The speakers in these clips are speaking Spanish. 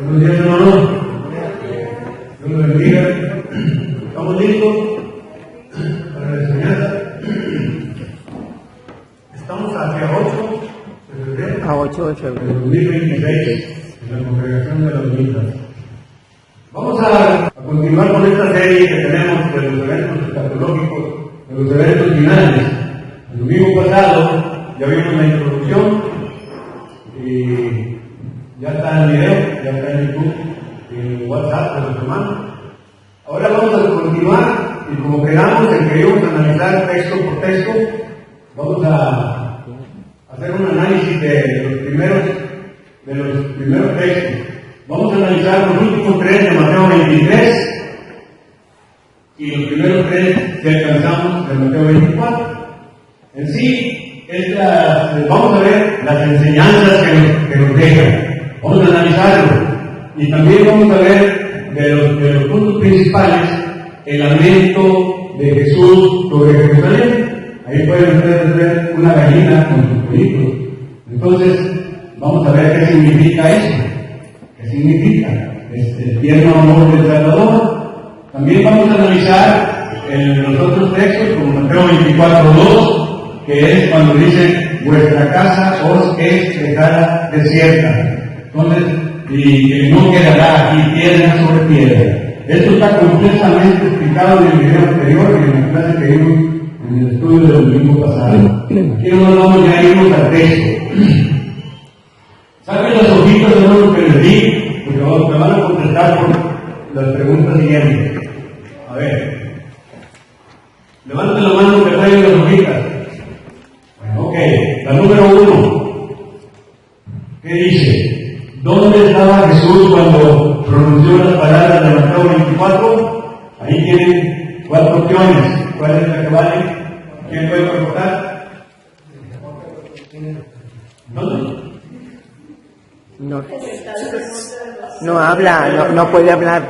Buenos días, hermanos. Dios los bendiga. ¿Estamos listos para la enseñanza? Estamos hacia 8 de febrero. A 8 de febrero. Del 2026, en la congregación de los mismos. Vamos a continuar con esta serie que tenemos de los eventos escatológicos, de los eventos finales. El domingo pasado ya vimos la introducción y ya está el video, ya está en YouTube, en WhatsApp de los hermanos. Ahora vamos a continuar y como quedamos en que íbamos a analizar texto por texto, vamos a hacer un análisis de los primeros textos. Vamos a analizar los últimos 3 de Mateo 23 y los primeros 3 que alcanzamos de Mateo 24. En sí, vamos a ver las enseñanzas que nos dejan. Vamos a analizarlo y también vamos a ver de los puntos principales el lamento de Jesús sobre Jerusalén. Ahí pueden ustedes ver una gallina con sus películas. Entonces, vamos a ver qué significa eso. ¿Qué significa? El tierno amor del Salvador. También vamos a analizar los otros textos, como Mateo 24:2, que es cuando dice: vuestra casa os es dejada desierta. Entonces, y que no quedará aquí piedra sobre piedra. Esto está completamente explicado en el video anterior y en la clase que vimos en el estudio del domingo pasado. Aquí nos vamos ya a irnos al texto. Saquen las hojitas de lo que les di, porque me van a contestar por las preguntas siguientes. A ver, levanten la mano que traigan las hojitas. Bueno, ok, la número 1. ¿Qué dice? ¿Dónde estaba Jesús cuando pronunció las palabras de Mateo 24? Ahí tienen 4 opciones. ¿Cuál es la que vale? ¿Quién puede contestar? ¿Dónde? No habla, no puede hablar.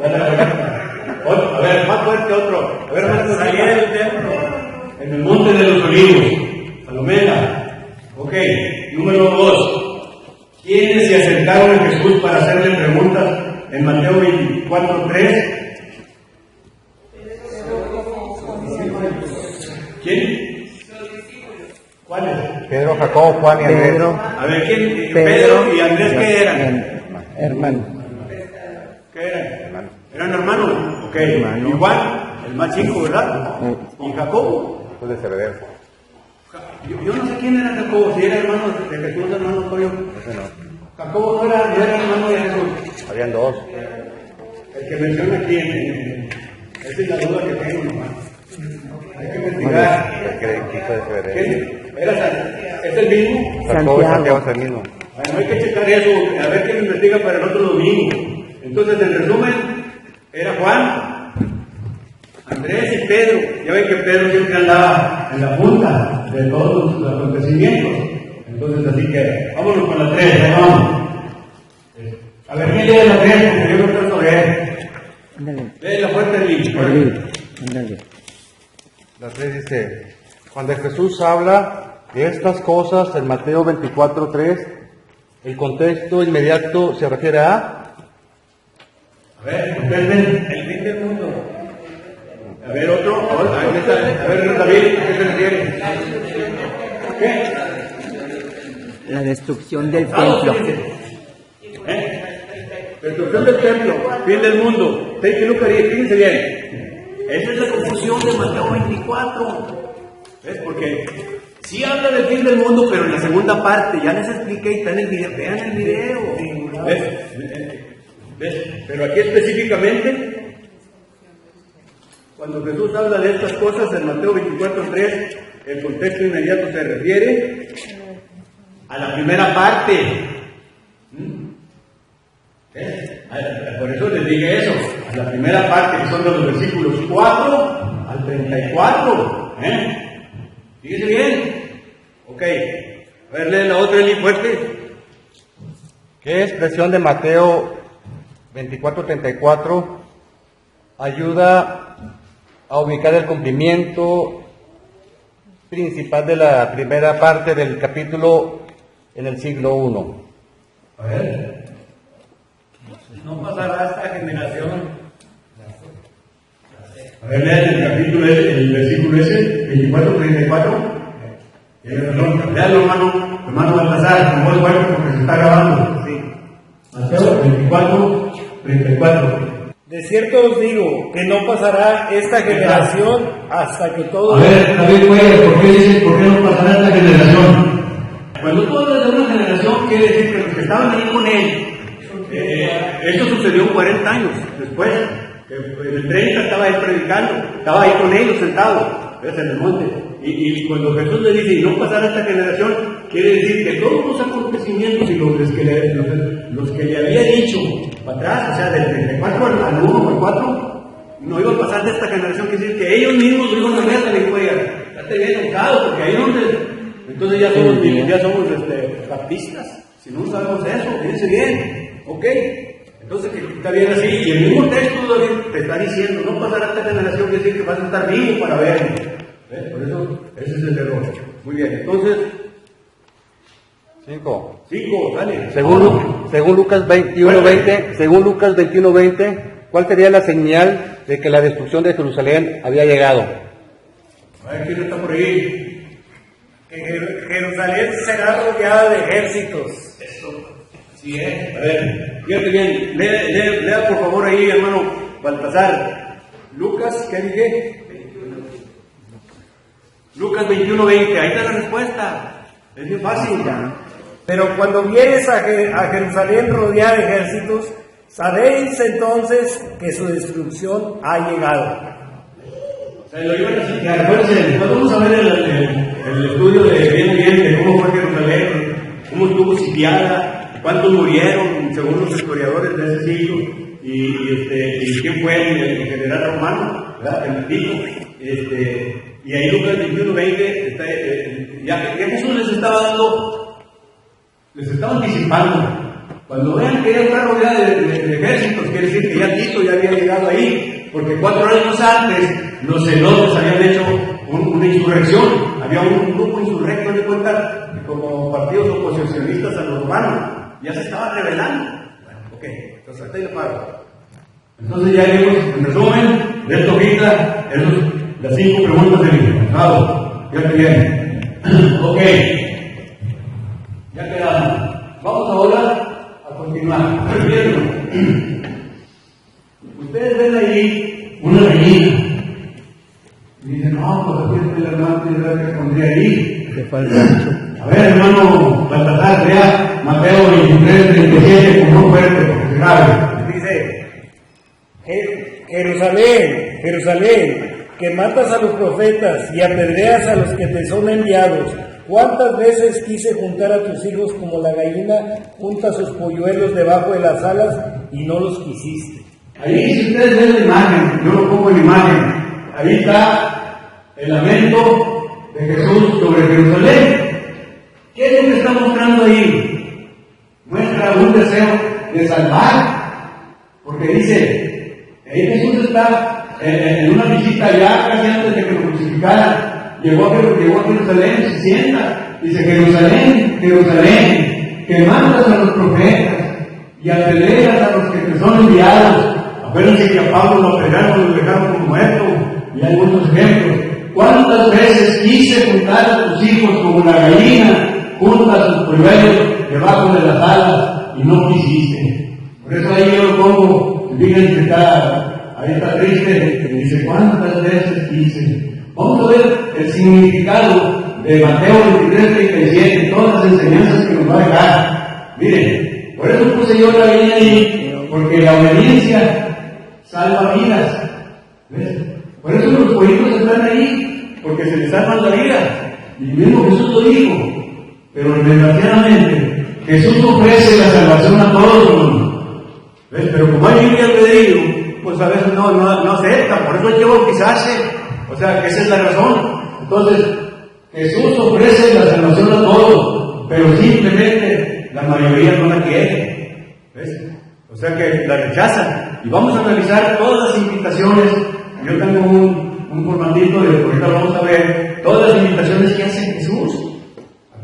A ver, más fuerte otro. A ver, más salida del templo. En el monte de los olivos. Palomela. Ok. Número 2. ¿Quiénes se acercaron a Jesús para hacerle preguntas en Mateo 24:3? ¿Quién? ¿Cuáles? Pedro, Jacobo, Juan y Andrés. A ver, ¿quién? Pedro y Andrés, ¿qué eran? Hermano. ¿Qué eran? ¿Eran hermanos? Ok. Hermano. ¿Y Juan? El más chico, ¿verdad? ¿Y Jacobo? Hijo de Zebedeo. Yo no sé quién era Jacobo, si era hermano de Jesús, hermano tuyo. Ese no. Jacobo no era hermano de Jesús. Habían 2. El que menciona aquí, esa es la duda que tengo nomás. Hay que investigar. Hijo de Zebedeo. ¿Quién? ¿Es el mismo? Jacobo y Santiago es el mismo. Bueno, hay que checar eso, a ver quién investiga para el otro domingo. Entonces, en resumen, era Juan, Andrés y Pedro. Ya ven que Pedro siempre andaba en la punta de todos los acontecimientos. Entonces, así que vámonos con la 3, vamos. A ver, ¿quién lee la 3? Porque yo no puedo leer. Lee la fuerte del libro. La 3 dice: cuando Jesús habla de estas cosas en Mateo 24:3, el contexto inmediato se refiere a... A ver, contesten el fin del mundo. A ver, otro. A ver, David, ¿a qué se refiere? ¿Qué? La destrucción del templo. Destrucción del templo, fin del mundo. Take a look at it, fíjense bien. Esa es la confusión de Mateo 24. ¿Ves? Porque sí habla del fin del mundo, pero en la segunda parte, ya les expliqué y está en el video. Vean el video. ¿Ves? ¿Ves? Pero aquí específicamente, cuando Jesús habla de estas cosas en Mateo 24:3, el contexto inmediato se refiere a la primera parte. Por eso les dije eso, a la primera parte, que son de los versículos 4 al 34. Fíjense bien. Ok. A ver, lee la otra en fuerte. ¿Qué expresión de Mateo 24:34 ayuda a ubicar el cumplimiento principal de la primera parte del capítulo en el siglo I? A ver. No pasará esta generación. A ver, lean el capítulo ese, el versículo ese, 24, 34. Leanlo, hermano Baltasar, con voz fuerte porque se está grabando. Sí. Mateo 24, 34. De cierto os digo que no pasará esta generación hasta que todo... A ver, David Cuellar, ¿por qué dices por qué no pasará esta generación? Cuando tú hablas de una generación, quiere decir que los que estaban ahí con él, esto sucedió 40 años después, que en el 30 estaba él predicando, estaba ahí con ellos sentado, en el monte. Y cuando Jesús le dice, y no pasará esta generación, quiere decir que todos los acontecimientos y los que le había dicho para atrás, o sea, del 34 al 1 al 4, no iba a pasar de esta generación, quiere decir que ellos mismos lo iban a ver, le dijo, ya te había enojado, porque ahí donde, entonces ya somos baptistas, si no sabemos eso, fíjense bien, ok, entonces que está bien así, y el mismo texto te está diciendo, no pasará esta generación, quiere decir que vas a estar vivo para verlo. Por eso, ese es el error. Muy bien, entonces... 5. Dale. Según Lucas 21:20, ¿cuál sería la señal de que la destrucción de Jerusalén había llegado? A ver, ¿quién está por ahí? Que Jerusalén será rodeada de ejércitos. Eso, sí es. A ver, fíjate bien, lea por favor ahí, hermano Baltasar. Lucas, ¿qué dije? Lucas 21:20, ahí está la respuesta. Es bien fácil. Pero cuando vienes a Jerusalén rodeada de ejércitos, sabéis entonces que su destrucción ha llegado. O sea, lo iban a citar. Acuérdense, vamos a ver el estudio de cómo fue Jerusalén, cómo estuvo sitiada, cuántos murieron, según los historiadores de ese siglo, y quién fue el general romano, ¿verdad? El Tito. Y ahí Lucas 21:20, ya Jesús les estaba anticipando. Cuando vean que ella está rodeada de ejércitos, quiere decir que ya Tito ya había llegado ahí, porque 4 años antes los celotes habían hecho una insurrección, había un grupo insurrecto de cuenta, como partidos oposicionistas a los romanos, ya se estaban rebelando. Bueno, ok, entonces hasta ahí le paro. Entonces ya vimos, en resumen, de esto ahorita, las 5 preguntas del invitado. Fíjate bien. Ok. Ya quedamos. Vamos ahora a continuar. Ustedes ven ahí una gallina. Y dicen, no, pues aquí está el hermano que pondría ahí. Le falta mucho. A ver, hermano Baltasar, lea Mateo 23:37, con muy fuerte, porque se sabe. Dice, Jerusalén, Jerusalén, que matas a los profetas y apedreas a los que te son enviados. ¿Cuántas veces quise juntar a tus hijos como la gallina junta sus polluelos debajo de las alas y no los quisiste? Ahí, si ustedes ven la imagen, yo lo pongo en imagen, ahí está el lamento de Jesús sobre Jerusalén. ¿Qué es lo que está mostrando ahí? Muestra un deseo de salvar, porque dice, ahí Jesús está en una visita ya casi antes de que lo crucificaran. Llegó a Jerusalén, se sienta, dice, Jerusalén, Jerusalén, que matas a los profetas y apedreas a los que te son enviados. Acuérdense que a Pablo lo apedrearon, lo dejaron como muerto, y hay muchos ejemplos. ¿Cuántas veces quise juntar a tus hijos como la gallina junta sus polluelos debajo de las alas y no quisiste? Por eso ahí yo lo pongo, fíjense que ahí está triste, dice, ¿cuántas veces quise? Vamos a ver el significado de Mateo 23:37, todas las enseñanzas que nos va a dejar. Miren, por eso puse yo la línea ahí, porque la obediencia salva vidas. ¿Ves? Por eso los pollitos están ahí, porque se les salva la vida. Y mismo Jesús lo dijo. Pero desgraciadamente, Jesús ofrece la salvación a todos. ¿Ves? Pero como hay libre albedrío, pues a veces no acepta, por eso hay que bautizarse. O sea, que esa es la razón. Entonces, Jesús ofrece la salvación a todos, pero simplemente la mayoría no la quiere. ¿Ves? O sea que la rechazan. Y vamos a analizar todas las invitaciones. Yo tengo un formatito de ahorita vamos a ver todas las invitaciones que hace Jesús.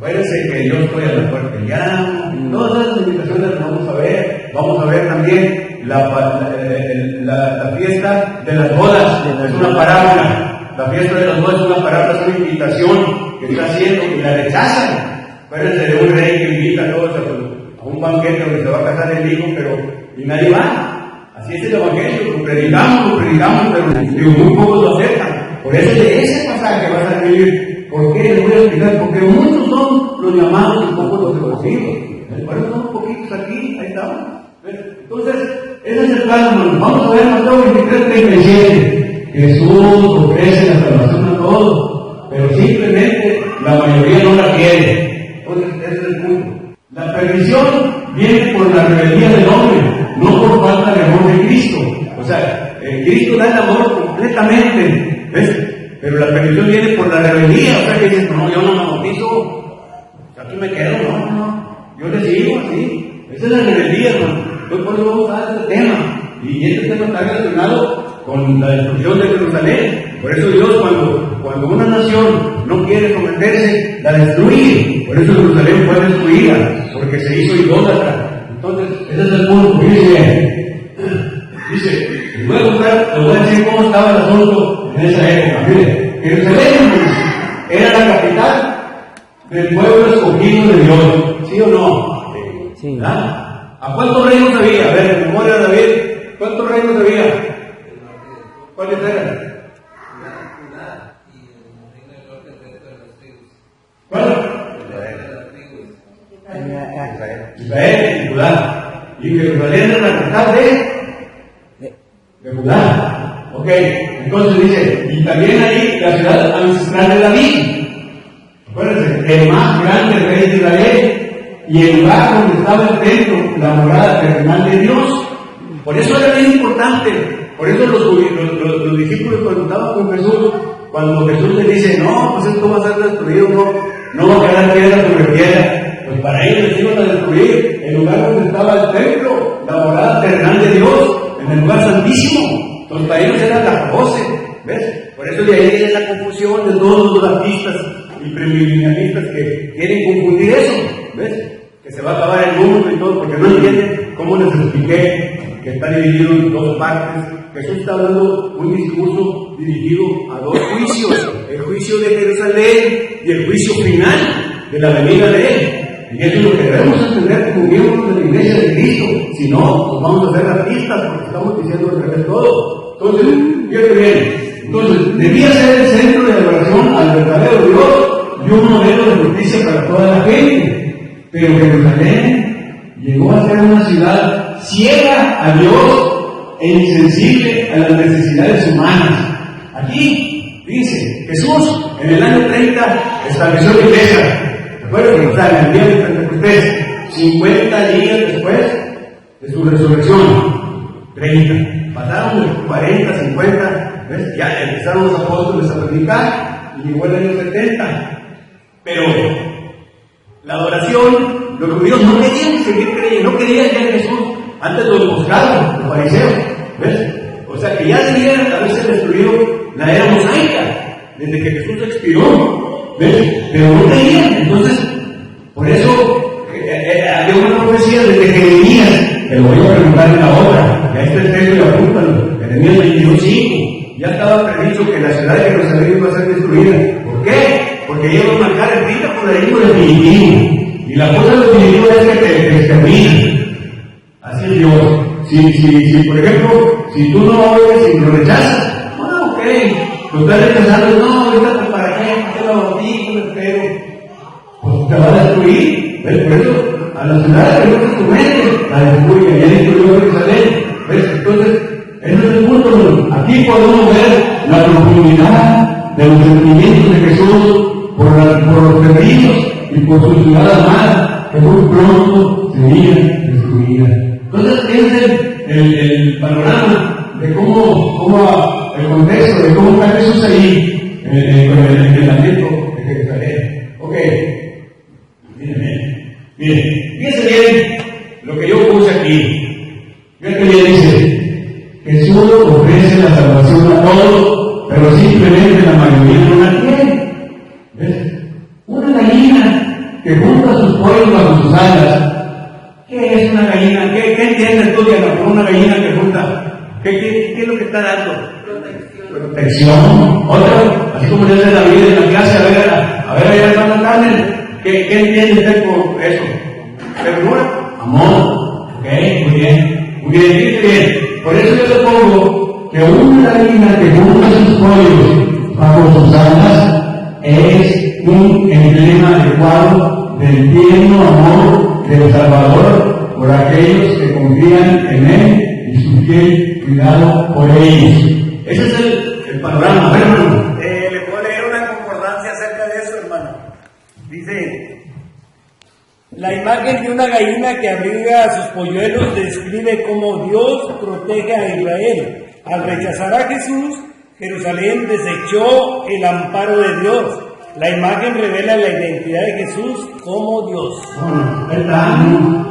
Acuérdense que yo estoy a la puerta y llamo. Todas esas invitaciones las vamos a ver. Vamos a ver también la fiesta de las bodas. Es una parábola. La fiesta de las bodas es una parábola, es una invitación que está haciendo y la rechazan. Acuérdense de un rey que invita a todos a un banquete donde se va a casar el hijo, y nadie va. Así es el evangelio, lo predicamos, pero muy pocos lo aceptan. Por eso de ese pasaje vas a escribir. ¿Por qué? Les voy a explicar. Porque muchos son los llamados y pocos los escogidos. Por eso son poquitos aquí, ahí estamos. Entonces, ese es el plan, hermanos. Vamos a ver Mateo 23:37. Jesús ofrece la salvación a todos, pero simplemente la mayoría no la quiere. Entonces, ese es el punto. La perdición viene por la rebeldía del hombre, no por falta de amor de Cristo. O sea, Cristo da el amor completamente, ¿ves? Pero la perdición viene por la rebeldía. O sea, que dices, no, yo no me bautizo, aquí me quedo, no, yo le sigo así. Esa es la rebeldía, hermano. Entonces, por eso vamos a dar este tema. Y este tema está relacionado con la destrucción de Jerusalén. Por eso Dios, cuando una nación no quiere someterse, la destruye. Por eso Jerusalén fue destruida, porque se hizo idólatra. Entonces, ese es el punto. Dice, les voy a decir cómo estaba el asunto en esa época. Mire, Jerusalén era la capital del pueblo escogido de Dios. ¿Sí o no? Sí. ¿Verdad? ¿A cuántos reinos había? A ver, en memoria de David, ¿cuántos reinos había? ¿Cuáles eran? ¿Cuál? Israel y Judá. Y Jerusalén era la capital de Judá. Ok, entonces dice, y también ahí la ciudad ancestral de David. Acuérdense, el más grande rey de Israel. Y el lugar donde estaba el templo, la morada terrenal de Dios. Por eso era bien importante. Por eso los discípulos cuando estaban con Jesús, cuando Jesús les dice, no, pues esto va a ser destruido, no va a quedar piedra sobre piedra. Pues para ellos les iban a destruir el lugar donde estaba el templo, la morada terrenal de Dios, en el lugar santísimo. Entonces para ellos era la pose, ¿ves? Por eso de ahí viene la confusión de todos los baptistas y premilenialistas que quieren confundir eso, ¿ves? Que se va a acabar el mundo y todo, porque no entienden cómo les expliqué que está dividido en dos partes. Jesús está dando un discurso dirigido a dos juicios, el juicio de Jerusalén y el juicio final de la venida de Él. Y eso es lo que debemos entender como miembros de la Iglesia de Cristo. Si no, pues vamos a ser artistas porque estamos diciendo al revés todo. Entonces, fíjate bien. Entonces, debía ser el centro de adoración al verdadero Dios y un modelo de justicia para toda la gente. Pero Jerusalén llegó a ser una ciudad ciega a Dios e insensible a las necesidades humanas. Aquí, dice, Jesús en el año 30 estableció la iglesia. ¿Recuerdan? O sea, en el día de Pentecostés, 50 días después de su resurrección. 30. Pasaron de 40, 50, ¿ves? Ya empezaron los apóstoles a predicar y llegó el año 70. Pero la adoración, los judíos no querían seguir creyendo, no querían que a Jesús, antes lo buscaron, los fariseos, ¿ves? O sea que ya debían haberse destruido la era mosaica, desde que Jesús expiró, ¿ves? Pero no creían, entonces, por eso había una profecía desde Jeremías, que lo voy a preguntar en la obra, ya está el texto y apúntalo, Jeremías 22:5, ya estaba previsto que la ciudad de Jerusalén iba a ser destruida. ¿Por qué? Porque lleva una cara escrita por el libro definitivo. Y la cosa definitiva es que te extermina. Así es Dios. Si por ejemplo, si tú no oyes y lo rechazas, bueno, ok, lo estás rechazando, no, ahorita para qué lo bautizo, me espero. Pues te va a destruir. ¿Ves? Por eso, a la ciudad de Dios tu mente, la destruye, ya destruyó Jerusalén. ¿Ves? Entonces, ese es el punto. Aquí podemos ver la profundidad de los sentimientos de Jesús por los perdidos y por su ciudad amada, que muy pronto sería destruida. Entonces, ese es el panorama de cómo el contexto, de cómo está Jesús ahí, con el lamento de Jerusalén. Ok, miren, fíjense bien lo que yo puse aquí. Fíjense bien, dice, Jesús ofrece la salvación a todos, pero simplemente la mayoría no la quiere. ¿Ves? Una gallina que junta sus pollos bajo sus alas. ¿Qué es una gallina? ¿Qué entiendes tú, Diana, por una gallina que junta? ¿Qué es lo que está dando? Protección. Otra, así como dice David en la clase, a ver, hermano Carmen, ¿qué entiende usted por eso? ¿Ternura? Amor. Ok, muy bien. Muy bien, muy bien. Por eso yo le pongo que una gallina que junta sus pollos bajo sus alas es un emblema adecuado del tierno amor del Salvador por aquellos que confían en Él y su fiel cuidado por ellos. Ese es el panorama, hermano. Le puedo leer una concordancia acerca de eso, hermano. Dice: la imagen de una gallina que abriga a sus polluelos describe cómo Dios protege a Israel. Al rechazar a Jesús, Jerusalén desechó el amparo de Dios. La imagen revela la identidad de Jesús como Dios. Bueno, ahí está.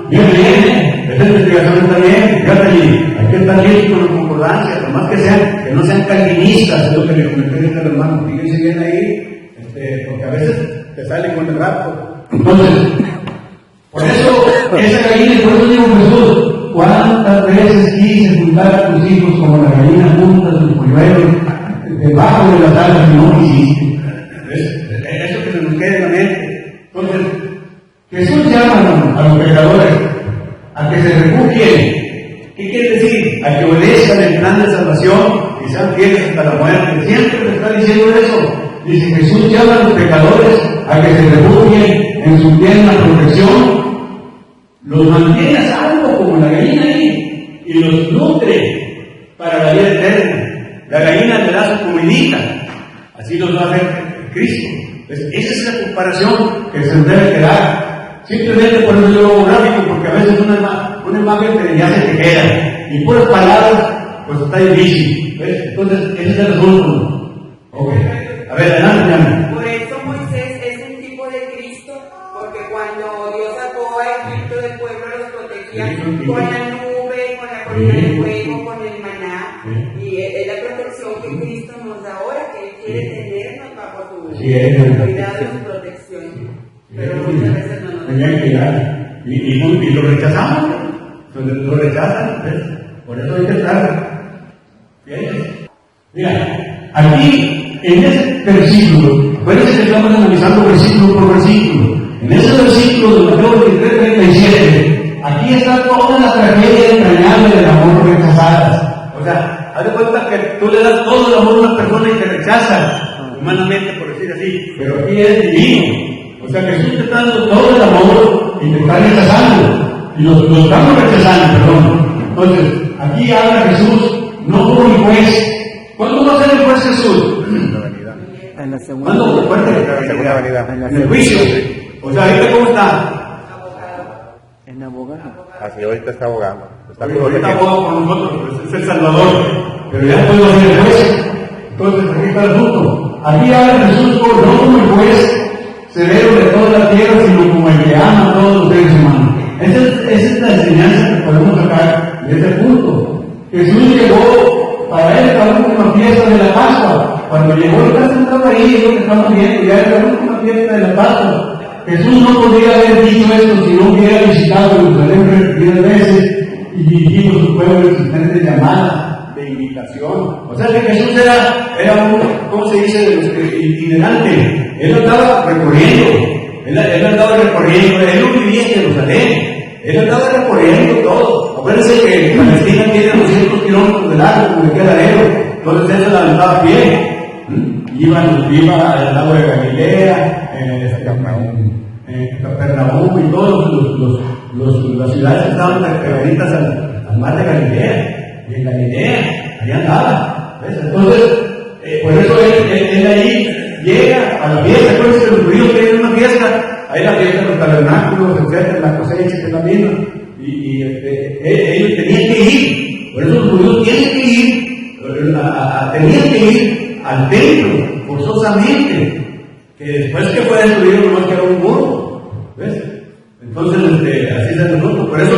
Bien, bien. Esta investigación está bien. Fíjate allí. Hay que estar bien con la concordancia. Nomás que no sean calvinistas. Es lo que le comenté a los hermanos. Fíjense bien ahí. Porque a veces te salen con el rapto. Entonces, por eso, esa gallina, por eso digo Jesús, ¿cuántas veces quise juntar a tus hijos como la gallina junta sus polluelos debajo de las alas y no quisiste? Eso que se nos quede en la mente. Entonces, Jesús llama a los pecadores a que se refugien. ¿Qué quiere decir? A que obedezcan el plan de salvación y sean fieles hasta la muerte. Siempre le está diciendo eso. Dice, Jesús llama a los pecadores a que se refugien en su tierna protección, los mantiene a salvo como la gallina ahí y los nutre para la vida eterna. La gallina le da su comidita, así los va a hacer Cristo. Entonces, esa es la comparación que se debe quedar. Simplemente por eso yo lo hago gráfico, porque a veces una imagen ya se te queda y puras palabras pues está difícil. ¿Ves? Entonces ese es el resumen. Ok. A ver, adelante, Diana. Por eso Moisés es un tipo de Cristo, porque cuando Dios sacó a Egipto del pueblo, los protegía con la nube, con la columna de fuego, con el maná, y es la protección que Cristo nos da ahora, que Él quiere tenernos bajo su cuidado y su protección. Pero muchas veces no nos da. Y lo rechazamos, lo rechazan, ¿ves? Por eso hay que estar fieles. Mira, aquí en ese versículo, acuérdense que estamos analizando versículo por versículo. En ese versículo de Mateo 23:37, aquí está toda la tragedia entrañable del amor rechazada. O sea, haz de cuenta que tú le das todo el amor a una persona y te rechaza, humanamente por decir así, pero aquí es divino. O sea, Jesús te está dando todo el amor y te está rechazando. Y lo estamos rechazando, perdón. Entonces, aquí habla Jesús, no como el juez. ¿Cuándo va a ser el juez Jesús? En la segunda. ¿Cuándo? Segunda venida. En el juicio. O sea, ¿ahorita cómo está? En abogado. Así ahorita está abogando. Está Ahorita aboga por nosotros, es el Salvador. Pero ya puedo ser el juez. Entonces, aquí está el asunto. Aquí habla Jesús no como el juez severo de toda la tierra, sino como el que ama a todos los seres humanos. Esa es la enseñanza que podemos sacar de este punto. Jesús llegó para él la última fiesta de la Pascua. Cuando llegó, está sentado ahí, es lo que estamos viendo, ya es la última fiesta de la Pascua. Jesús no podría haber dicho esto si no hubiera visitado Jerusalén repetidas veces y dirigido su pueblo existente llamada de invitación. O sea que Jesús era un, ¿cómo se dice? Itinerante. Él andaba recorriendo. Él no vivía en Jerusalén. Él andaba recorriendo todo. Acuérdense que Palestina tiene 200 kilómetros de largo, como decía Laredo. Entonces él se la aventaba a pie. Iba al lago de Galilea, Capernaum y todas las ciudades que estaban pegaditas al mar de Galilea. Y en Galilea, ahí andaba. ¿Ves? Entonces, por eso él ahí llega a la fiesta. Acuérdense que los judíos tienen una fiesta. Hay la fiesta de los tabernáculos, etcétera, la cosecha que también. Y ellos tenían que ir. Por eso los judíos tienen que ir. Tenían que ir al templo, forzosamente. Que después que fue destruido, nomás quedó un muro. ¿Ves? Entonces, así es el asunto. Por eso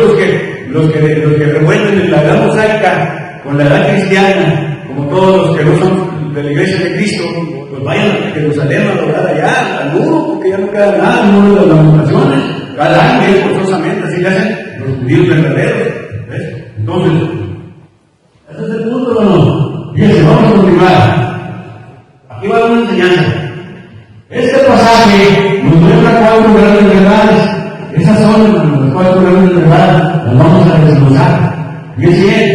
los que revuelven la edad mosaica con la edad cristiana, como todos los que no son de la iglesia de Cristo, pues vayan a Jerusalén a adorar allá, al muro, porque ya no queda nada, el muro de las lamentaciones. Cada año, forzosamente, así le hacen los judíos verdaderos. ¿Ves? Entonces, ese es el punto, hermano. Fíjense, vamos a continuar. Aquí va una enseñanza. Este pasaje nos muestra 4 grandes verdades. Esas son las 4 grandes verdades. Las vamos a desglosar. Fíjense bien.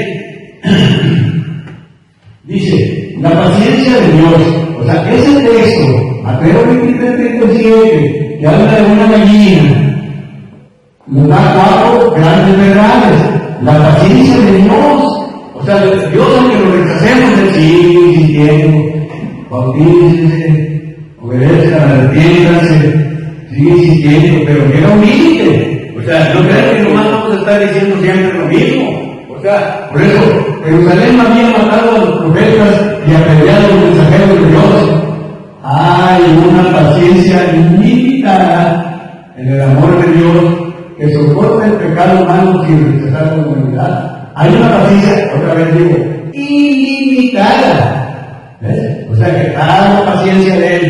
Dice, la paciencia de Dios. O sea, ese texto, Mateo 23:37, que habla de una gallina, nos da 4 grandes verdades. La paciencia de Dios. O sea, Dios, aunque lo rechacemos, Él sigue insistiendo. Bautícense, obedezcan, arrepiéntanse, sigue insistiendo, pero que no humilde. O sea, no crean que nomás vamos a estar diciendo siempre lo mismo. O sea, por eso, Jerusalén había matado a los profetas y apedreado a los mensajeros de Dios. Hay una paciencia ilimitada en el amor de Dios que soporta el pecado humano sin rechazar la humanidad. Hay una paciencia, otra vez digo, ilimitada. ¿Ves? O sea que cada paciencia de Él,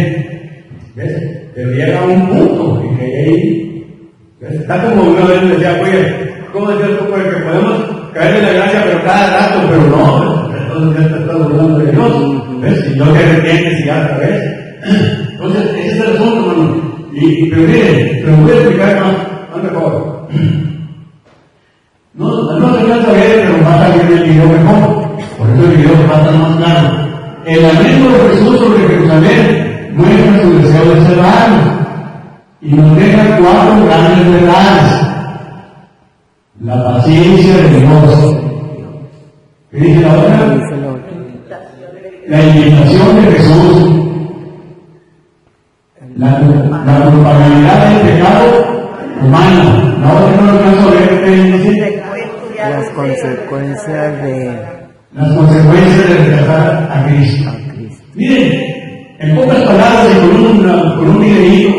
¿ves? Pero llega a un punto en que ahí, ¿ves? Está como una vez decía, oye, ¿cómo decías tú? Pues que podemos caer en la gracia, pero cada rato, pero no, ¿ves? Entonces ya te estás burlando de Dios, ¿ves? Y no te arrepientes y ya otra vez. Entonces, ese es el asunto, hermano. Pero miren, pero voy a explicar más mejor. No se alcanza a ver, pero va a salir el video mejor. Por eso el video va a estar más claro. El lamento de Jesús sobre Jerusalén muestra su deseo de salvarnos y nos deja 4 grandes verdades. La paciencia de Dios. ¿Qué dice la otra? La invitación de Jesús. La culpabilidad del pecado humano. La otra no alcanzo a ver qué dice. Las consecuencias de rechazar a Cristo. Miren, en pocas palabras y con un videíto,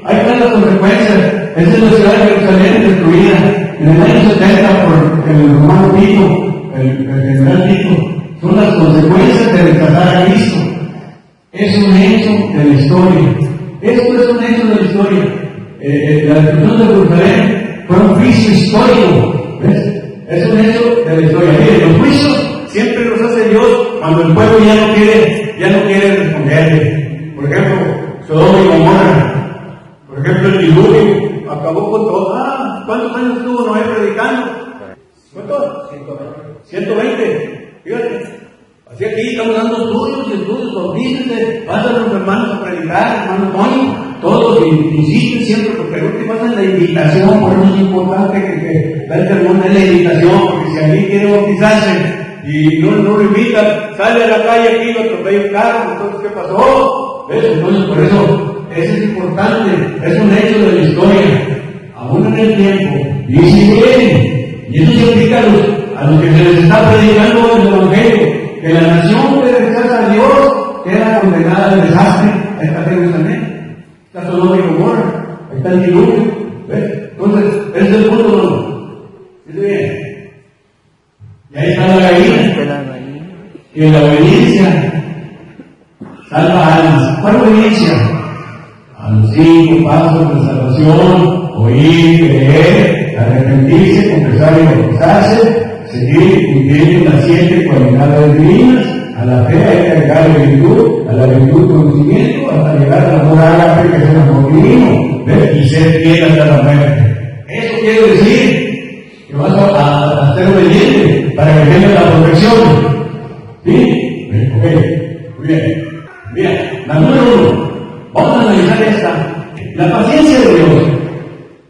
hay claras consecuencias. Esa es la ciudad de Jerusalén destruida en el año 70 por el romano Tito, el general Tito. Son las consecuencias de rechazar a Cristo. Es un hecho de la historia. Esto es un hecho de la historia. La destrucción de Jerusalén fue un juicio histórico. ¿Ves? Es un hecho de la historia. Miren, los juicios siempre los hace Dios cuando el pueblo ya no quiere responderle. Por ejemplo, Sodoma y Gomorra. Por ejemplo, el diluvio acabó con todo. ¿Cuántos años estuvo Noé predicando? ¿Cuántos? 120. Fíjate. Así aquí estamos dando estudios, bautícense, pasan los hermanos a predicar, hermano Tony, todos insisten siempre, porque lo que pasa es la invitación, por eso es importante que el sermón es la invitación, porque si alguien quiere bautizarse y no lo invita, sale a la calle aquí, lo atropella un carro, entonces ¿qué pasó? ¿Ves? Entonces por eso es importante, es un hecho de la historia, aún en el tiempo, y si bien, y eso se aplica a los que se les está predicando el Evangelio, que la nación que rechaza a Dios queda condenada al desastre. Ahí está Jerusalén, está Sodoma y Gomorra, ahí está el diluvio. ¿Ves? Entonces, ese es el punto, ¿no? ¿Dice bien? Y ahí está la gallina. Y la obediencia salva almas. ¿Cuál obediencia? A los 5 pasos de salvación: oír, creer, arrepentirse, confesar y bautizarse. Seguir cumpliendo las 7 cualidades divinas. A la fe hay que agregarle virtud, a la virtud conocimiento, hasta llegar al amor ágape, que es el amor divino, ¿ves? Y ser fiel hasta la muerte. Eso quiere decir que vas a ser obediente para que tengas la protección. ¿Sí? Ok, muy bien. Mira, la número 1, vamos a analizar esta. La paciencia de Dios.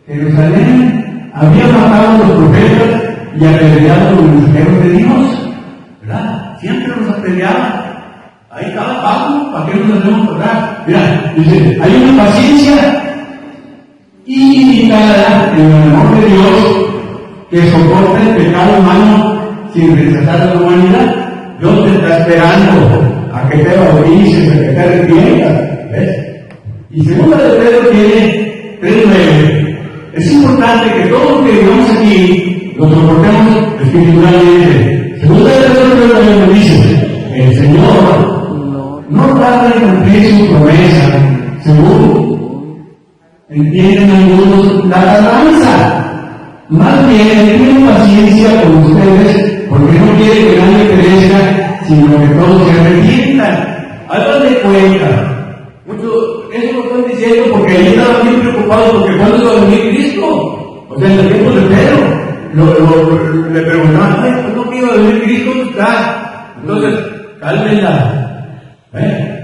Jerusalén había matado a los profetas y apedreado a los mensajeros de Dios, ¿verdad? Siempre los apedreaba. Ahí estaba Pablo, ¿para qué nos hacemos tocar? Mira, dice, hay una paciencia ilimitada en el amor de Dios que soporta el pecado humano sin rechazar a la humanidad. Dios te está esperando a que te bautices, a que te arrepientas, ¿ves? Y segunda de Pedro tiene 3:9. Es importante que todos los que vivamos aquí lo soportemos espiritualmente. Segunda de Pedro dice, el Señor promesa, según entienden algunos la tardanza. Más bien, tienen paciencia con ustedes, porque no quieren que nadie perezca, sino que todos se arrepientan. Hagan de cuenta. Eso lo están diciendo porque ellos estaban bien preocupados porque cuándo iba a venir Cristo. O sea, en el tiempo de Pedro, le preguntaban, ay, ¿cuándo iba a venir Cristo? ¿Dónde está? Entonces, cálmenla.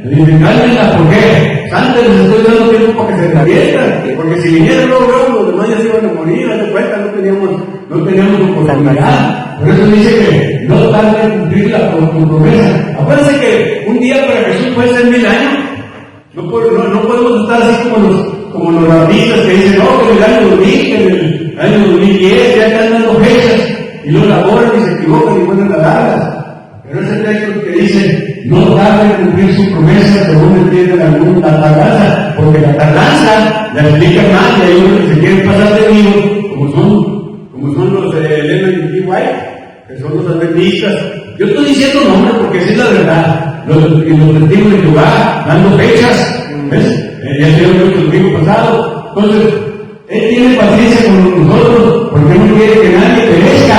Le dicen, cálmenla, ¿por qué? Antes les estoy dando tiempo para que se reviertan, porque si vinieran luego, los demás ya se iban a morir, haz de cuenta, no teníamos oportunidad. Por eso dice que no tarde en cumplir la promesa. Acuérdense que un día para Jesús puede ser 1000 años. No podemos estar así como los rabitas que dicen, no, que en el año 2000, que en el año 2010 ya están dando fechas, y no laboran y se equivocan y ponen las largas. Pero ese texto que dice, no tarde en cumplir su promesa, según entienden algunos la tardanza, porque la tardanza la explica más, y hay unos que se quieren pasar de vivo, como son los de Ellen y White, que son los adventistas. Yo estoy diciendo nombres porque esa es la verdad. Los testigos de Jehová, dando fechas, ¿ves? Ya se lo el domingo pasado. Entonces, Él tiene paciencia con nosotros, porque no quiere que nadie perezca.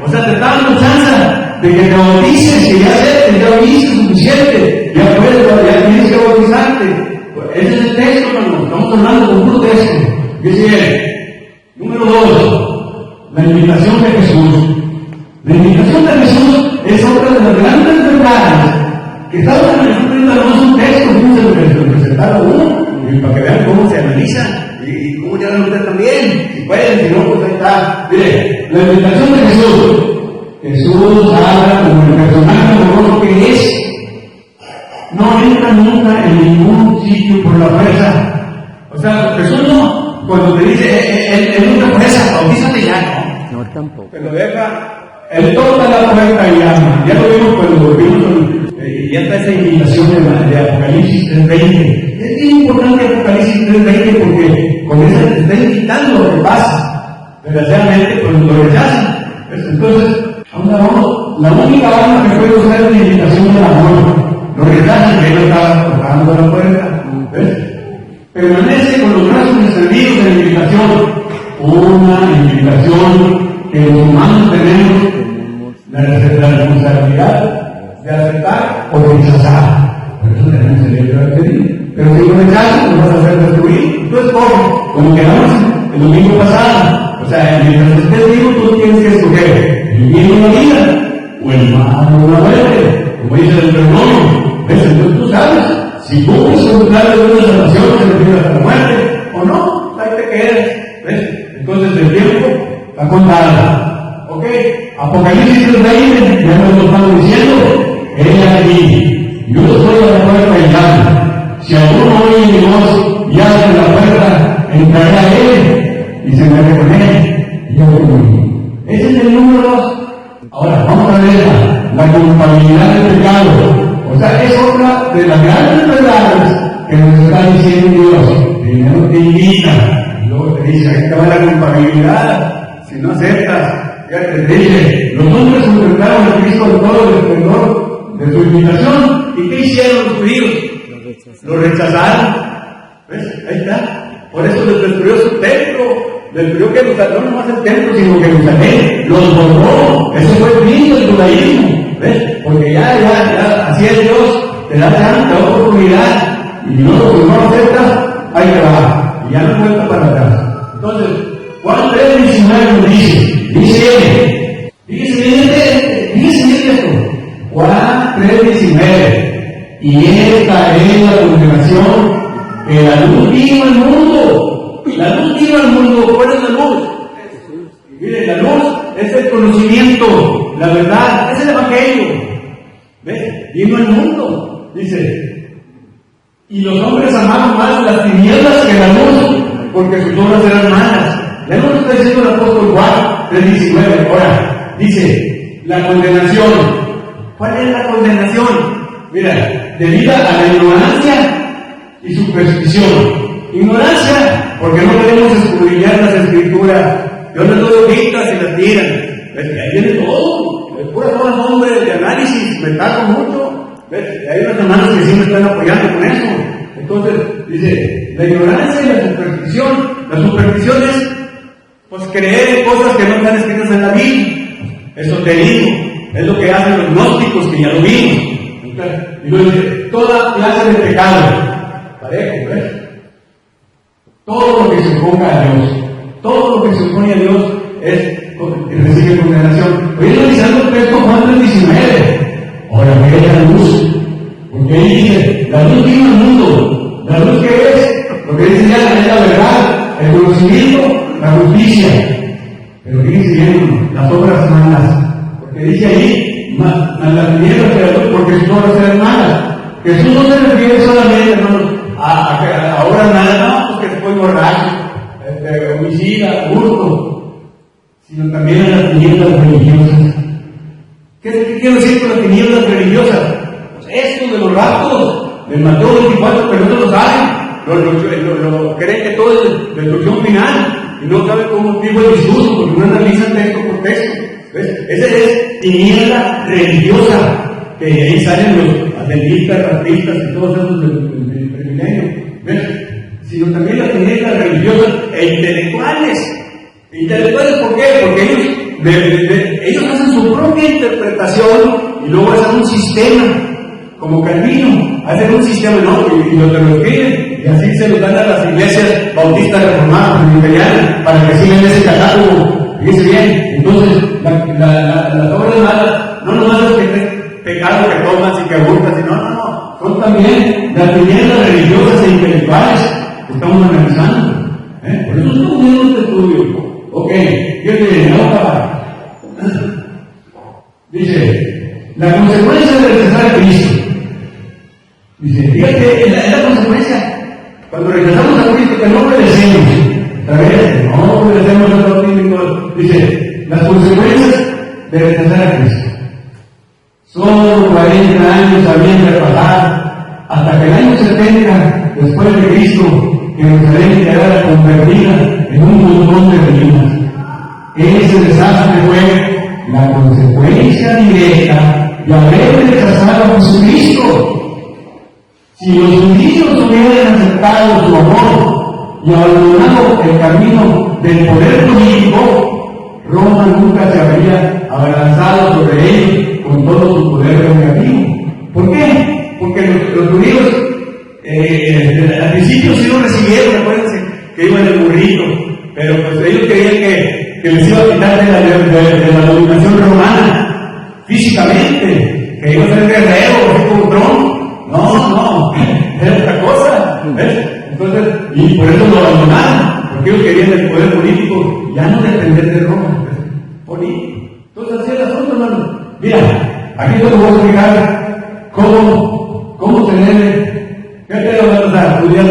O sea, te está dando chance de que te bautices, que ya aceptes, ya oíste suficiente, ya tienes que bautizarte. Ese es el texto, hermano. Estamos hablando de un puro texto. Dice, número 2, la invitación de Jesús. La invitación de Jesús es otra de las grandes verdades que estamos analizando. No es un texto, fíjense lo que presentaron uno, y para que vean cómo se analiza y cómo llegan ustedes también. Si pueden, si no, pues ahí está. Mire, la invitación de Jesús. Jesús habla como el personaje amoroso que es. No entra nunca en ningún sitio por la fuerza. O sea, Jesús no, cuando te dice, él no te fuerza, bautízate ya, ¿no? No, tampoco. Te lo deja. Él toca la puerta y llama. Ya lo vimos cuando vimos ya está esa invitación de Apocalipsis 3:20. Es bien importante Apocalipsis 3:20 porque con esa te está invitando a que pases. Desgraciadamente, pues lo rechazan. Entonces, ahora vamos, la única arma que puede usar es la invitación del amor. Lo rechazan, que él estaba tocando la puerta. ¿Ves? Permanece con los brazos extendidos de la invitación. Una invitación que los humanos tenemos la responsabilidad de aceptar o rechazar. Por eso tenemos el derecho a pedir. Pero si lo rechazas, lo vas a hacer destruir. Entonces, como quedamos el domingo pasado. O sea, mientras estés vivo, tú tienes que escoger el bien o la vida, o el mal o la muerte, como dice el Deuteronomio. ¿Ves? Entonces tú sabes, si cumples con tu plan de una salvación, se refiere hasta la muerte, o no, ahí te quedas. ¿Ves? Entonces el tiempo está contado. ¿Ok? Apocalipsis 3:20, ya nos lo estamos diciendo. Ella aquí, yo soy a la puerta y llamo. Si alguno oye mi voz y abre la puerta, entraré a él y se me reconoce y yo voy. Ese es el número 2. Ahora, vamos a ver la culpabilidad del pecado. O sea, es otra de las grandes verdades que nos está diciendo Dios. Primero te invita, y luego te dice, ahí te va la culpabilidad. Si no aceptas, ya te dice, los hombres se enfrentaron a Cristo en todo el esplendor de su invitación. ¿Y qué hicieron los judíos? Lo rechazaron. ¿Ves? Ahí está. Por eso les destruyó su templo. Destruyó que no nomás el templo, sino que Jerusalén los borró. Eso fue el fin del judaísmo. ¿Ves? Porque ya, así es Dios. Te da tanta oportunidad. Y no lo aceptas, ahí te va. Y ya no cuenta para atrás. Entonces, Juan 3:19 nos dice, fíjese bien esto. Juan 3:19. Y esta es la condenación, que la luz vino al mundo. La luz vino al mundo. ¿Cuál es la luz? Mire, la luz es el conocimiento, la verdad, es el evangelio. ¿Ves? Vino al mundo. Dice, y los hombres amaban más las tinieblas que la luz, porque sus obras eran malas. Ya no lo está diciendo el apóstol Juan 3:19. Ahora, dice, la condenación. ¿Cuál es la condenación? Mira, debido a la ignorancia y superstición. Ignorancia, porque no queremos escudriñar las escrituras. Yo no doy hojitas y las tiran. ¿Ves? Que ahí viene todo. Es puras horas, hombre, de análisis. Me taco mucho. ¿Ves? Hay unas hermanas que sí me están apoyando con eso. Entonces, dice, la ignorancia y la superstición es, pues, creer en cosas que no están escritas en la Biblia. Esoterismo, es lo que hacen los gnósticos, que ya lo vimos. Y luego dice, toda clase de pecado, parejo, ¿ves? Todo lo que se oponga a Dios, todo lo que se opone a Dios recibe condenación. Hoy lo dice el texto Juan 3:19. Ahora ve la luz, porque ahí dice, la luz vino al mundo. La luz que es, lo que dice ya es la verdad, el conocimiento, la justicia. Pero fíjense bien, las obras malas, porque dice ahí, las tinieblas de la luz, porque sus obras eran malas. Jesús no se refiere solamente, hermanos, a obras malas, no, porque fue borracho, homicida, hurto, sino también a las tinieblas religiosas. ¿Qué quiero decir con las tinieblas religiosas? Pues esto de los raptos, del Mateo 24, pero no lo saben. Creen que todo es destrucción final y no saben cómo motivo el discurso porque no analizan texto por texto. ¿Ves? Esa es tiniebla religiosa, que ahí salen los adventistas, rapistas y todos esos del privilegio. ¿Ves? Sino también las tinieblas religiosas e intelectuales. ¿Intelectuales por qué? Porque ellos hacen su propia interpretación y luego hacen un sistema, como Calvino, hacen un sistema, ¿no? Y lo escriben, y así se lo dan a las iglesias bautistas reformadas, presbiterianas, para que sigan ese catálogo. Fíjense bien, entonces, las obras malas, no nomás es que pecado que tomas y que abortas, sino, no, son también las tinieblas religiosas e intelectuales que estamos analizando. Por eso estamos viendo este estudio. Ok, fíjate, la otra dice, la consecuencia de rechazar a Cristo. Dice, fíjate, es la consecuencia. Cuando rechazamos a Cristo, que no obedecemos, ¿sabes? No obedecemos a los. Dice, las consecuencias de rechazar a Cristo. Solo 40 años habían de pasar hasta que el año 70, después de Cristo, Jerusalén quedara convertida en un montón de ruinas. Ese desastre fue la consecuencia directa de haber rechazado a Jesucristo. Si los judíos hubieran aceptado su amor y abandonado el camino del poder político, Roma nunca se habría abalanzado sobre ellos con todo su poder negativo. ¿Por qué? Porque los judíos al principio sí lo recibieron, acuérdense que iban en el burrito, pero pues ellos querían que les iba a quitar de la dominación romana físicamente, que iba a ser guerrero, así como Trump. No, era otra cosa, ¿ves? Entonces, y por eso lo abandonaron, porque ellos querían el poder político, ya no depender de Roma, político. Entonces, así es el asunto, hermano. Mira, aquí te voy a explicar cómo se debe, fíjate lo que vamos a estudiar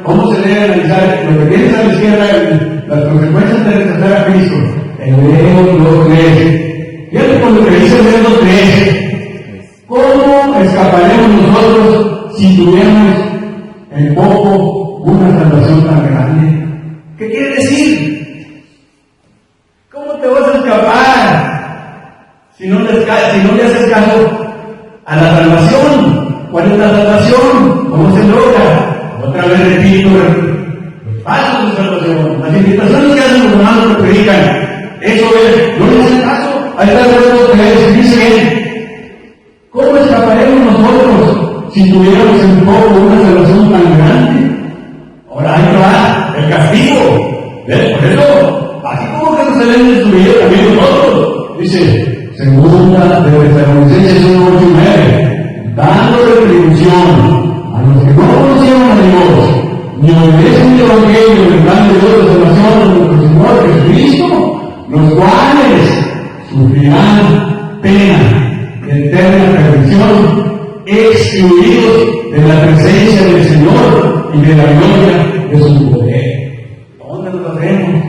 cómo se debe analizar lo que tienes a la izquierda, las consecuencias de rechazar a Cristo. Hebreos 2:13. Fíjate con lo que dice Hebreos 2:13. ¿Cómo escaparemos nosotros si tuviéramos en poco una salvación tan grande? ¿Qué quiere decir? ¿Cómo te vas a escapar si no le haces caso a la salvación? ¿Cuál es la salvación? ¿Cómo se logra? Otra vez repito, los pasos de salvación, las invitaciones que hacen los hermanos que predican. Eso es, no le hacen caso. Ahí está el que dice, ¿cómo escaparemos nosotros si tuviéramos en poco una salvación tan grande? Ahora ahí va el castigo. ¿Ves? Por eso, así como Jerusalén destruido también nosotros. Dice, segunda de Tesalonicenses 1:8-9, dando retribución a los que no conocieron a Dios, ni obedecen el Evangelio del plan de Dios de salvación de nuestro Señor Jesucristo, los cuales sufrirán pena de eterna perdición, excluidos de la presencia del Señor y de la gloria de su poder. ¿Dónde lo hacemos?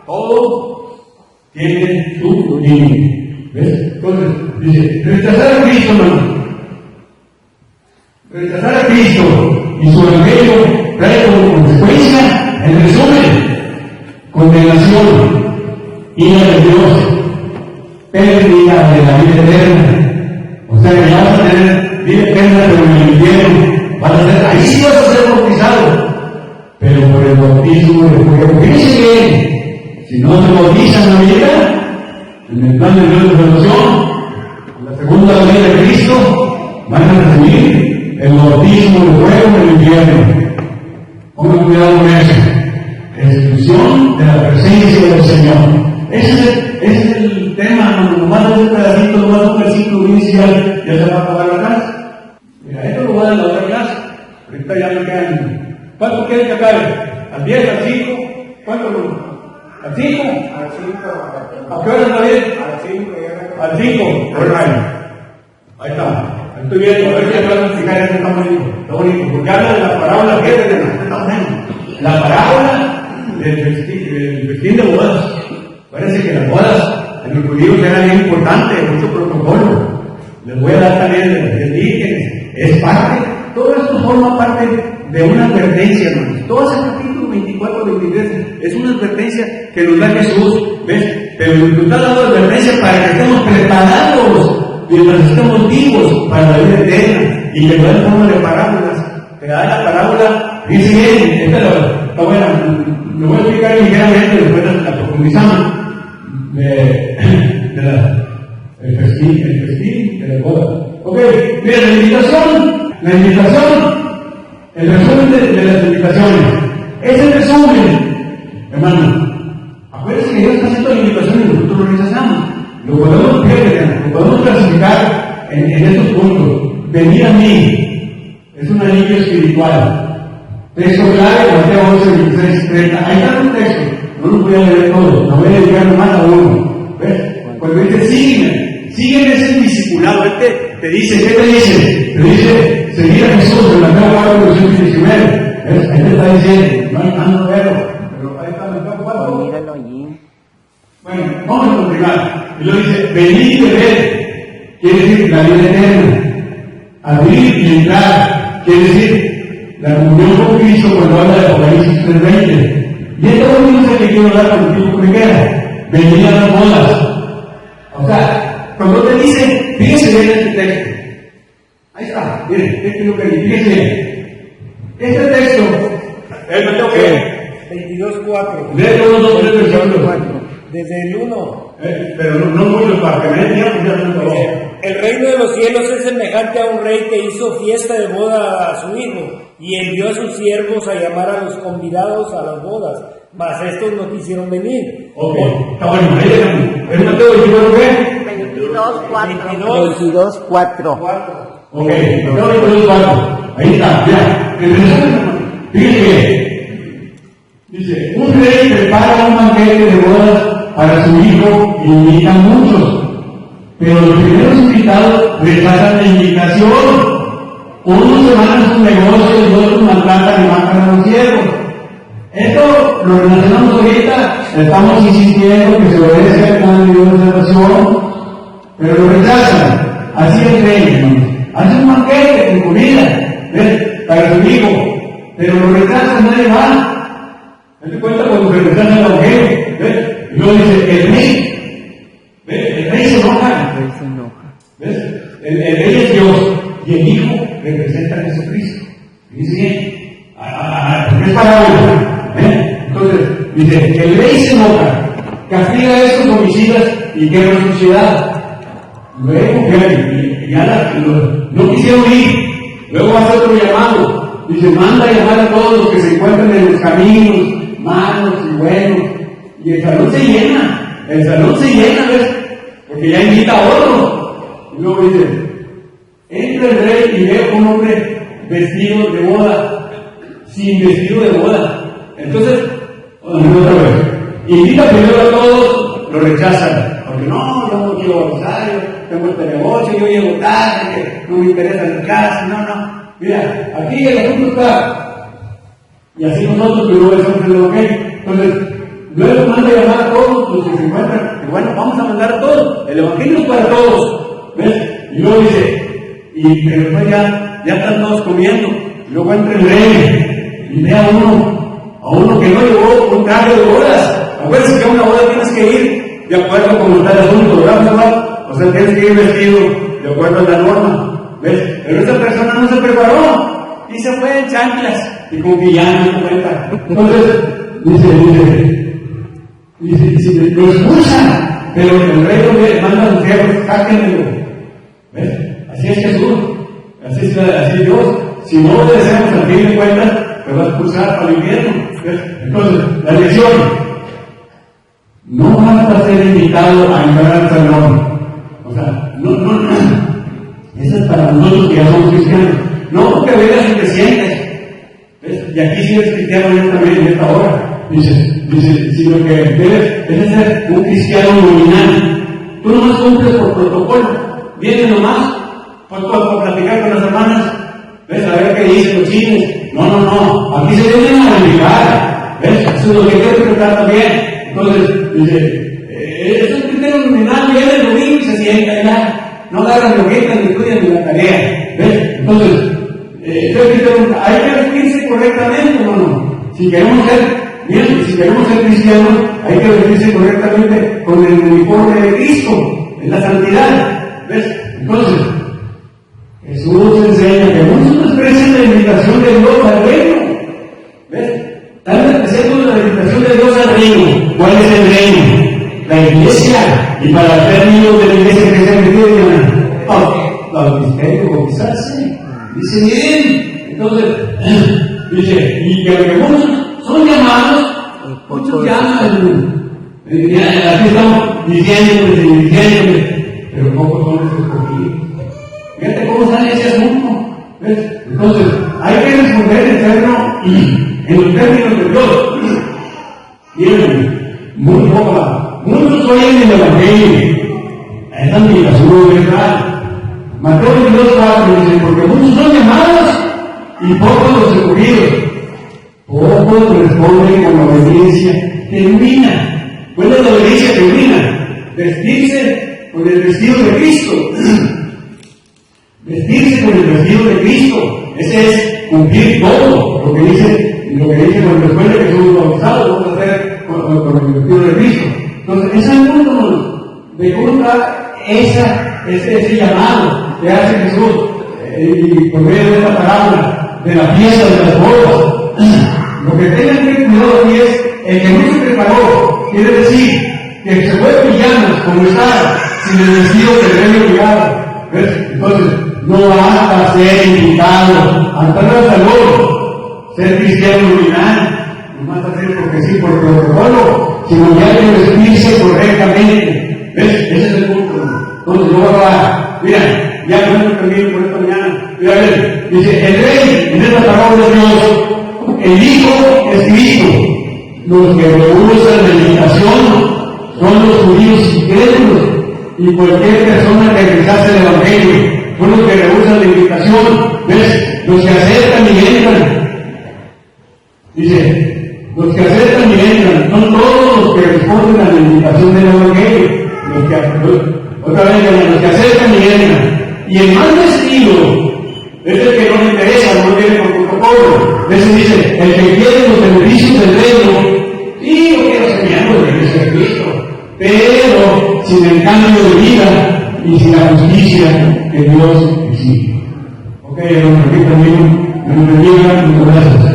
Todo tiene su límite. ¿Ves? Entonces, dice, rechazar a Cristo, hermano. Rechazar a Cristo y su evangelio trae como consecuencia, en resumen, condenación, ira de Dios, pérdida de la vida eterna. O sea que vamos a tener vida eterna pero en el infierno, ahí sí vas a ser bautizado, pero por el bautismo de fuego. Fíjense bien, si no te bautizan en la vida, en el plan de Dios de salvación, en la segunda venida de Cristo, van a recibir el bautismo de fuego en el infierno. Pongan cuidado con eso. Exclusión de la presencia del Señor. Ese es el tema. Nomás un pedacito, nomás un versículo inicial, ya se va a acabar la clase. Mira, esto lo voy a dar en la otra clase. Ahorita ya me quedan. ¿Cuánto quieren que acabe? ¿Al 10, al 5? ¿Cuánto no? ¿Al 5? Al 5. ¿A qué hora está bien? Al 5. Al 5. Ahí está. Estoy viendo, a ver si acaban de explicar esto. Está bonito. Porque habla de la parábola que es de la parábola del festín de bodas. Parece que las bodas en los judíos eran bien importantes, mucho protocolo. Les voy a dar también el vírgenes. Es parte, todo esto forma parte de una advertencia, hermanos. Todo ese capítulo 24, 23 es una advertencia que nos da Jesús, ¿ves? Pero nos está dando advertencia para que estemos preparados mientras estemos vivos para la vida eterna y que no hay forma de parábolas. Te da la parábola, dice bien, esta está buena, lo voy a explicar ligeramente, después la profundizamos. El festín de la boda. Ok, mira, la invitación, el resumen de las invitaciones. Es el resumen, hermano. Acuérdense que Dios está haciendo la invitación y nosotros lo rechazamos. Lo podemos clasificar en estos puntos. Venid a mí, es un anillo espiritual. Texto clave, Mateo 11, 26, 30. Ahí está un texto. No lo voy a leer todo, lo voy a dedicar nomás a uno. ¿Ves? Cuando dice, sígueme es el discipulado. Te dice, ¿qué te dice? Te dice, seguir a Jesús en la Mateo 4, versículo 19. ¿Ves? Ahí te está diciendo, no hay tanto verlo. Pero ahí está, Mateo 4. Míralo allí. Bueno, vamos a continuar. Y lo dice, venid y beber. Quiere decir la vida eterna. Abrir y entrar. Quiere decir la comunión con Cristo cuando habla de Apocalipsis 3:20. Y esto es lo único que quiero dar con el tiempo que me queda. Venid a las bodas. O sea, cuando te dice, fíjese bien este texto. Ahí está, miren, este es lo que dice, fíjese bien. Este texto, ¿el Mateo qué? 22:4. Lee todos los 3 versículos. Desde el 1. Pero no mucho para que me den tiempo, ya no lo veo. El reino de los cielos es semejante a un rey que hizo fiesta de boda a su hijo y envió a sus siervos a llamar a los convidados a las bodas, mas estos no quisieron venir. Ok, está bueno, ahí llegamos. ¿El Mateo 24 qué? 22, 4. Ok, Mateo 22, 4. Ahí está, ya. Fíjense, dice, un rey prepara un banquete de bodas para su hijo y invita a muchos. Pero los primeros invitados rechazan la invitación. Unos se van a sus negocios y otros maltratan y matan a los siervos. Esto lo relacionamos ahorita, estamos insistiendo que se obedece al plan de Dios de salvación, pero lo rechazan. Así es rey, hermanos. Hace un banquete con comida, ¿ves? Para su hijo, pero lo rechazan, nadie va. ¿Te cuenta cuando se rechaza el banquete? ¿Ves? Y luego dice, el rey. ¿Ves? El rey se enoja. ¿Ves? El rey es Dios y el hijo representa a Jesucristo. Dice bien, porque es parábola. Entonces, dice, el rey se enoja, castiga a estos homicidas y quebra su sociedad. Luego, no quisieron ir. Luego va a hacer otro llamado. Dice, manda a llamar a todos los que se encuentran en los caminos, malos y buenos. Y el salón se llena. ¿Ves? Porque ya invita a otro. Y luego dice, entra el rey y ve a un hombre vestido de boda, sin vestido de boda. Entonces, otra vez, invita primero a todos, lo rechazan. Porque no, yo no quiero bautizar, yo tengo este negocio, yo llego tarde, que no me interesa mi casa, no. Mira, aquí el asunto está. Y así nosotros, que no somos el ok. Entonces, luego manda a llamar a todos los que se encuentran. Y bueno, vamos a mandar a todos. El evangelio es para todos. ¿Ves? Y luego dice, y después ya están todos comiendo. Y luego entra el rey y ve a uno que no llevó un traje de bodas. Acuérdense que a una boda tienes que ir de acuerdo a cómo está el asunto, ¿verdad? O sea, tienes que ir vestido de acuerdo a la norma. ¿Ves? Pero esa persona no se preparó. y se fue en chanclas, y como que ya no se cuenta. Entonces, dice, lo expulsan, pero el rey le manda a los siervos, sáquenlo. ¿Ves? Así es Jesús, así es Dios. Si no obedecemos al fin de cuentas, te va a expulsar al infierno. ¿Ves? Entonces, la lección: no basta ser invitado a entrar al salón. O sea, no. Eso es para nosotros que ya somos cristianos. No porque vengas y te sientes. ¿Ves? Y aquí si eres cristiano yo también en esta hora. Dice, sino que debes ser un cristiano nominal. Tú nomás cumples por protocolo. Vienes nomás para platicar con las hermanas. ¿Ves? A ver qué dicen los chismes. No. Aquí se vienen a verificar. ¿Ves? Eso es lo que quiero interpretar también. Entonces, dice, es un cristiano nominal, viene el domingo y se sienta ya. No agarran loquetas ni estudian ni la tarea. ¿Ves? Entonces, hay que vestirse correctamente, hermano. Si queremos ser cristianos, hay que vestirse correctamente con el uniforme de Cristo, en la santidad. ¿Ves? Entonces, Jesús enseña que muchos desprecian la invitación de Dios al reino. ¿Ves? Están despreciando la invitación de Dios al reino. ¿Cuál es el reino? La iglesia. Y para ser niños de la iglesia que se han metido en bautisterio, bautizarse. Dice bien. Entonces, dice, y que muchos son llamados, muchos llaman. Aquí estamos diciéndole, pero pocos son los escogidos. Fíjate cómo sale ese asunto. ¿Ves? Entonces, hay que responder en los términos de Dios. Miren, muchos oyen el Evangelio. Es la invitación verdad. Mateo 22:4 dice, porque muchos son llamados y pocos los escogidos. Pocos responden con la obediencia genuina. ¿Cuál es la obediencia genuina? Vestirse con el vestido de Cristo. Vestirse con el vestido de Cristo. Ese es cumplir todo lo que dice cuando después de que somos bautizados, vamos a hacer con el vestido de Cristo. Entonces, ese es el punto de cómo está ese llamado que hace Jesús y por medio de esta parábola de la fiesta de las bodas. Lo que tengan que cuidado aquí es el que no se preparó, quiere decir que se fue en pijamas como está, sin el vestido que debe obligado. ¿Ves? Entonces, no basta ser invitado a entrar al salón, ser cristiano nominal, no basta ser porque sí, por protocolo, sino que hay que vestirse correctamente. ¿Ves? Ese es el punto. Entonces, yo voy a hablar. Mira, ya no termino por esta mañana. Mira, a ver, dice, el rey, en esta palabra de Dios, el Hijo es Cristo. Los que rehusan la invitación son los judíos incrédulos y cualquier persona que rechace el Evangelio. Son los que rehusan la invitación. ¿Ves? Los que aceptan y entran. Dice, los que aceptan y entran son todos los que responden a la invitación del Evangelio. Otra vez, los que aceptan y entran. Y el mal vestido es el que no le interesa, no tiene por protocolo. Ese dice, el que quiere los beneficios del reino, sí, yo quiero ser miembro de la Iglesia de Cristo, pero sin el cambio de vida y sin la justicia que Dios exige. Ok, hermano, aquí también me bendiga, muchas gracias.